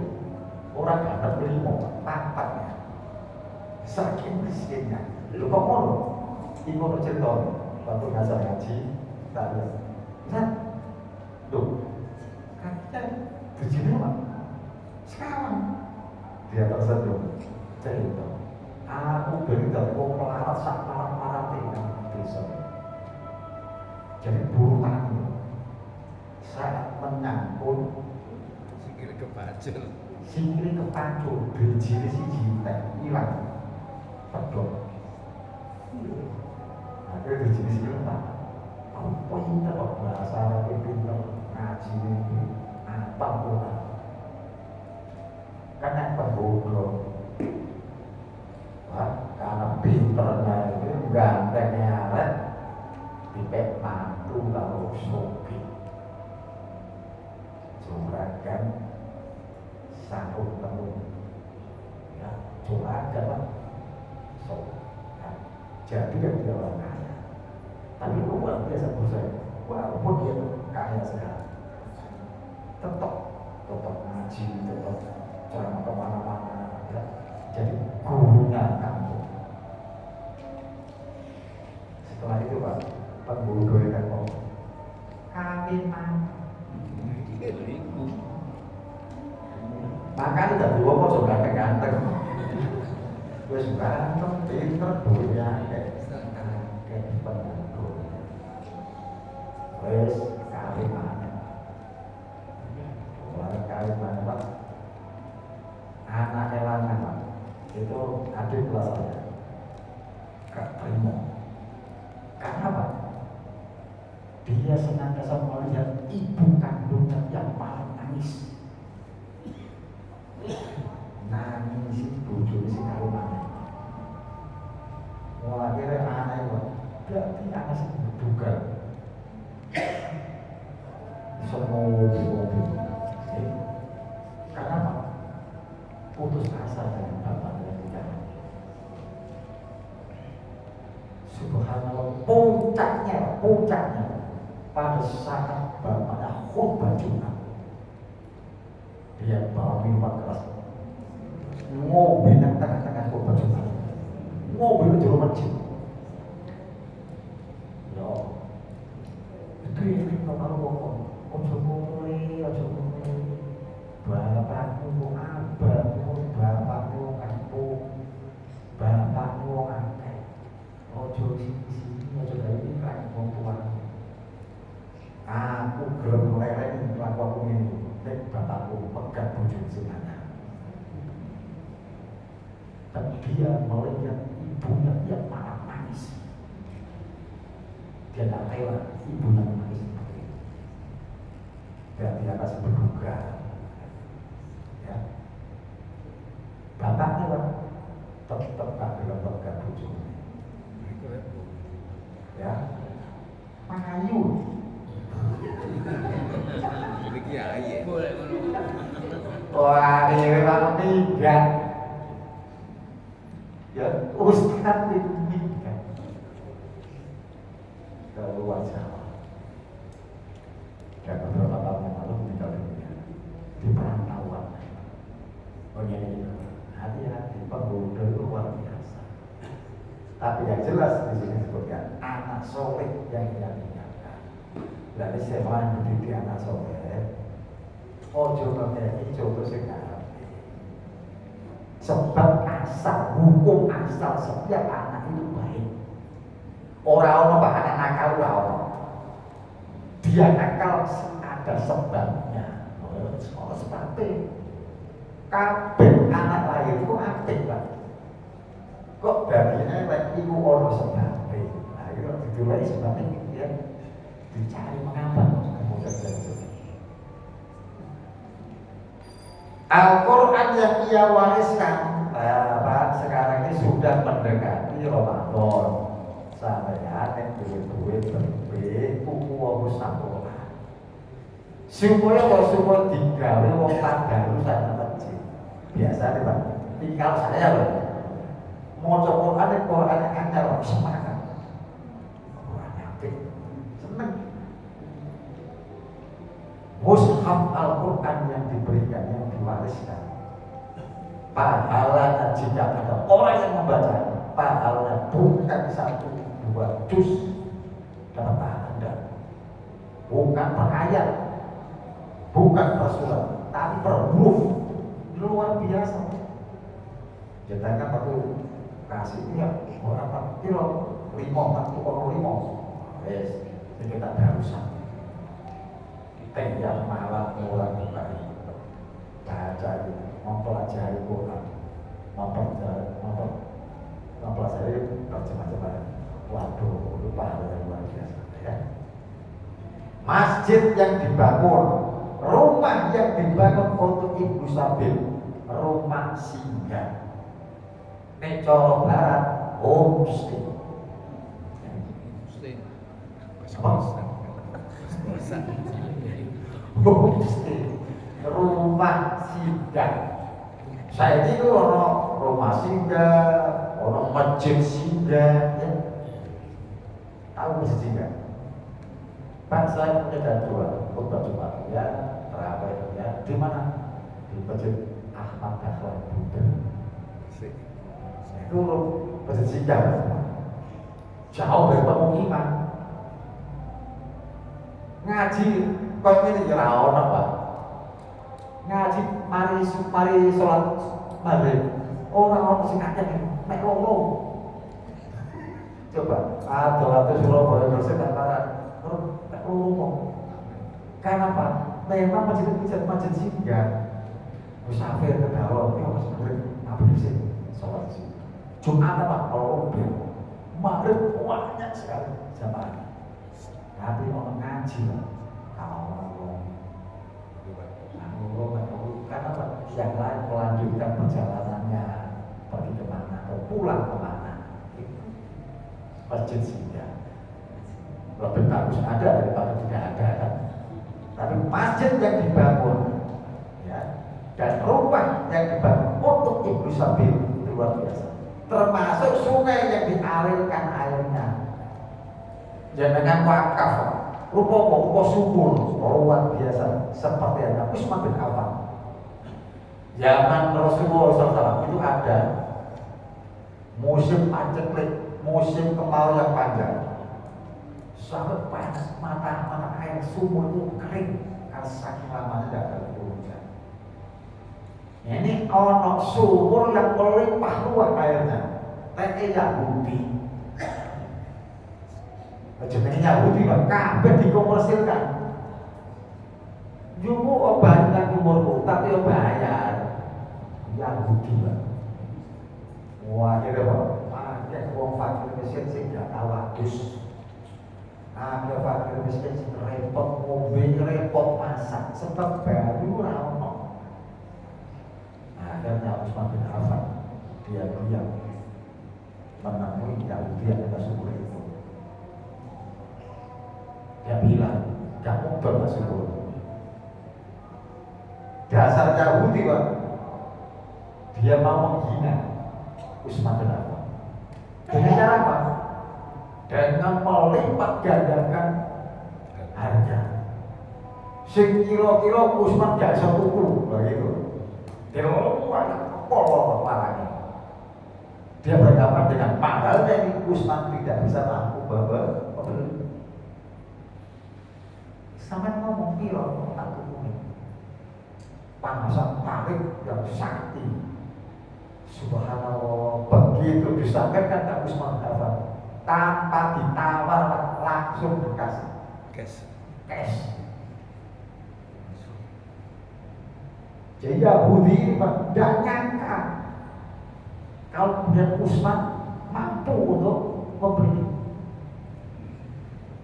orang gak ada limo, papatnya, saking miskinnya. Lu kok ngono? Ibu cerita waktu ngajar ngaji, tak lihat. Tuh, katanya begini Pak. Sekarang dia tersenyum cerita. Aku beri wong melarat sak marat-marat nang desa. Jadi buru tani saat menyangkut Sikil kebajel. sikile kepacul, bijine siji entek ilang. Pedot. Akhirnya bijine siji entek. Apa pinter kok bahasa Arab pinter ngaji ini apa pula. Karena pembodoh. Wah, karena pinternya itu gantengnya arek dipek mantu lalu sopi. Juragan sanggup temu. Ya, juragan lah. So, ya. Jadi dia orang kaya. Tapi luar biasa bos saya. Walaupun dia kaya sekali, tetap ngaji, tetap ceramah kemana-mana. Ya. Jadi gurunya kampung. Setelah itu Pak, pembodoh itu kok kawin mana? Makanya dari wong kok sudah ganteng. Wis ganteng, pinter, duitnya kayak penanggung. Wis kawin mana? Mulai kawin mana Pak? Anak elangan Pak. Itu adik kelas saya. Kak Primo. Karena apa? Dia senantiasa melihat ibu kandungnya yang malah nangis. Nangis bojone sing karo maneh. Wah, akhirnya aneh kok. Berarti anak sing berduka. Semua mobil. Karena apa? Putus asa dengan bapaknya tidak. Subhanallah, puncaknya pada saat bapaknya khutbah Jumat, dia bawa minuman keras, ngobrol yang tengah-tengah khutbah Jumat, ngobrol di rumah masjid. Ya, itu yang kalau ngomong, ojo mulai. Bapakmu abangmu, bapakmu kampung, bapakmu akeh. Ojo sini, ojo dari iklan wong tuamu. Aku gelem leren lakuku ngene. Nek bapakku pegat bojone sing lanang. Dan dia melihat ibunya yang malah nangis. Dia tak rela ibunya menangis seperti itu. Dan dia kasih berduka. Ya. Bapaknya Pak tetap gak gelem pegat bojone. Ya. Mangayu. Ini kiai. Wah, ini memang minggat. Ya, Ustaz itu minggat. Keluar Jawa. Dan beberapa tahun yang lalu meninggal dunia di perantauan. Oh iya, hati-hati, pembodoh itu luar biasa. Tapi yang jelas di sini disebutkan anak soleh yang tidak meninggalkan. Berarti siapa yang mendidik anak soleh? Ojo memiliki coba sekarang. Sebab asal hukum asal setiap anak itu baik. Orang apa anak nakal orang. Dia nakal ada sebabnya. Oh sebabnya. Kabeh anak lahir itu apik Pak. Kok baginya lek iku ono sebabnya. Nah itu didulai sebabnya ya dicari mengapa kemudian terjadi. Al-Quran yang ia wariskan, Pak, sekarang ini sudah mendekati Ramadan. Sampai hati duit berlebih, kuku wabu sampurna. Supaya digawe wong tadarus sana masjid. Biasa nih Pak, tinggal saya Pak. Mau Quran yang ada semangat. Quran yang seneng. Mushaf Al-Quran yang diberikan, yang diwariskan, pahalanya jika ada orang yang membaca, pahalanya bukan 1-2 juz dapat pahala, bukan per ayat, bukan bersurat, tapi berhuruf luar biasa. Jangan waktu kasihnya orang tak kilo 5 yes, kita berusaha. Kita yang malam mulai kembali baca, mempelajari Quran, mempelajari terjemah-terjemah. Waduh, lupa yang luar biasa ya. Masjid yang dibangun, rumah yang dibangun untuk ibu sabil, rumah singgah. Nek cara barat, homestay. Homestay, rumah singgah. Saya itu orang rumah singgah, orang masjid singgah, ya. Tahu masjid singgah? Pak, saya punya jadwal khutbah Jumat ya, terawih ya. Di mana? Di Masjid Ahmad Dahlan Buder. Itu masjid singgah, jauh dari pemukiman. Ngaji kok ini ya ora ono, Pak. Ngaji mari salat maghrib. Ora ono sing akeh mek loro. Coba ada Surabaya Gresik antara mek loro. Kenapa? Memang masjid singgah. Musafir ke dalam, ya Mas maghrib apa sih salat sih. Jumat apa kalau maghrib banyak sekali jamaah. Tapi orang ngaji lah, kalau karena apa? Yang lain melanjutkan perjalanannya pergi kemana atau pulang kemana, masjid singgah lebih bagus ada daripada tidak ada kan? Tapi masjid yang dibangun, ya, dan rumah yang dibangun untuk ibu sabil itu luar biasa. Termasuk sungai yang dialirkan airnya. Jangan wakaf, rupa subur, luar biasa. Seperti ada Utsman bin Affan. Zaman Rasulullah SAW itu ada musim paceklik, musim kemarau yang panjang. Sampai panas, mata air sumur itu kering karena saking lamanya tidak ada hujan. Ini ono sumur yang melimpah ruah airnya. Teke Yahudi. Jenenge Yahudi Pak, kabeh dikomersilkan. Jumu obat nang umurku, tapi bayar. Yahudi Pak. Wah, kira Pak, ya wong fakir miskin sing gak tahu adus. Ada fakir miskin sing repot ngombe, repot masak, sebab baru ora ono. Akhirnya Utsman bin Affan diam-diam menemui Yahudi yang ada subur itu. Dia bilang, kamu bersyukur. Dasar Yahudi Pak, dia mau menghina Utsman bin Affan. Dengan cara apa? Dengan melipat gandakan harga. Sing kira-kira Utsman gak iso tuku, begitu. Dia dia berhadapan dengan pahalnya ini Utsman tidak bisa mampu membeli. Sampai ngomong kilo tak tuku. Panasan tarik yang sakti. Subhanallah, begitu disampaikan ke Utsman bin Affan tanpa ditawar langsung dikasih cash. Jadi Yahudi ini tidak nyangka kalau kemudian Utsman mampu untuk membeli.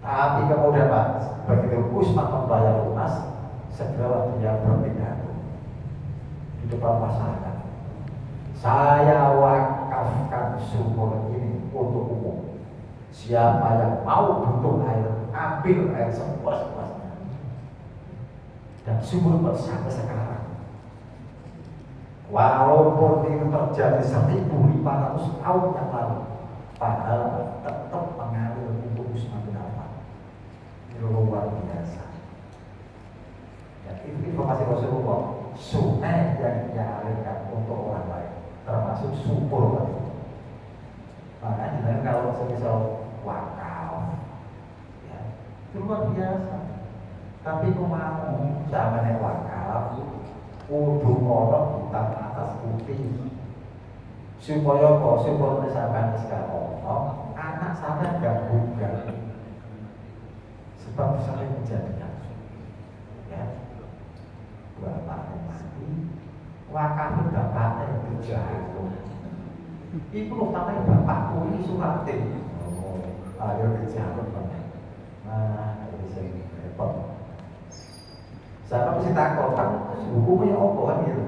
Tapi kemudian Pak, begitu Utsman membayar lunas, segera dia berpidato di depan masyarakat. Saya wakafkan sumur ini untuk umum. Siapa yang mau butuh air, ambil air sepuas-puasnya. Dan sumur sampai sekarang. Walaupun ini terjadi 1500 tahun yang lalu, padahal tetap mengalir untuk Utsman bin Affan. Ini luar biasa. Dan itu informasi Rasulullah, sungai yang dialirkan untuk orang lain, termasuk sumur. Makanya sebenarnya kalau semisal wakaf, ya, itu luar biasa. Tapi ku mau zamane wakaf kudu ana hitam atas putih. Supaya apa? Supaya sampeyan sekarang anak sampeyan gak bugar. Sebab sampai kejadian ya bapaknya mati wakaf bapaknya dijatuh itu loh namanya bapakku ini Sumartin ayo dijatuh nah itu sing repot saya mesti takut kan hukumnya apa kan gitu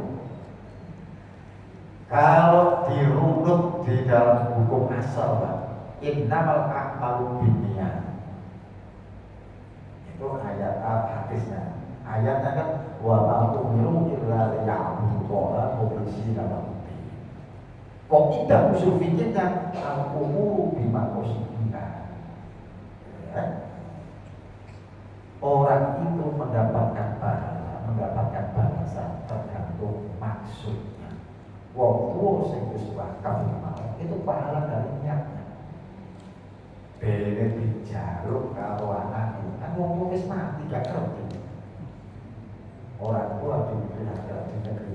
kalau dirunut di dalam hukum asal Pak innamal a'malu binniyat itu ayat hadisnya ayatnya kan wa ma umiru illa liya'budu Allaha mukhlishina lahu kok tidak usul fikirnya al-umuru bima qasdina ya. Orang itu mendapatkan pahala mendapatkan balasan tergantung maksudnya wong tuwa sing wis wakaf itu pahala dari niatnya bene dijaluk karo anak kan wong wis mati gak ngerti orang tua di akhirat di negeri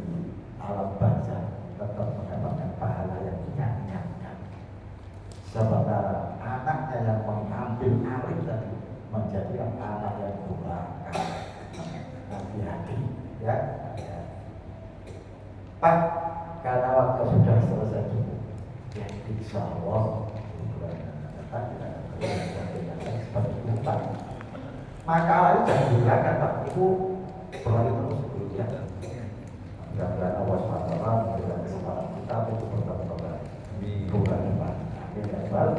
alam barzah tetap mendapatkan pahala yang nyat-nyatkan sementara anaknya yang mengambil alih tadi menjadi anak yang durhaka hati-hati ya Pak karena waktu sudah selesai cukup ya insya Allah seperti itu maka itu digunakan Pak Ibu berlari terus dulu ya mudah-mudahan Allah SWT memberikan kesempatan kita untuk bertemu bukan Pak amin ya Iqbal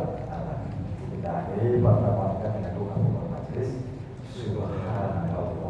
kita akhiri pertemuan dengan doa majelis subhanallah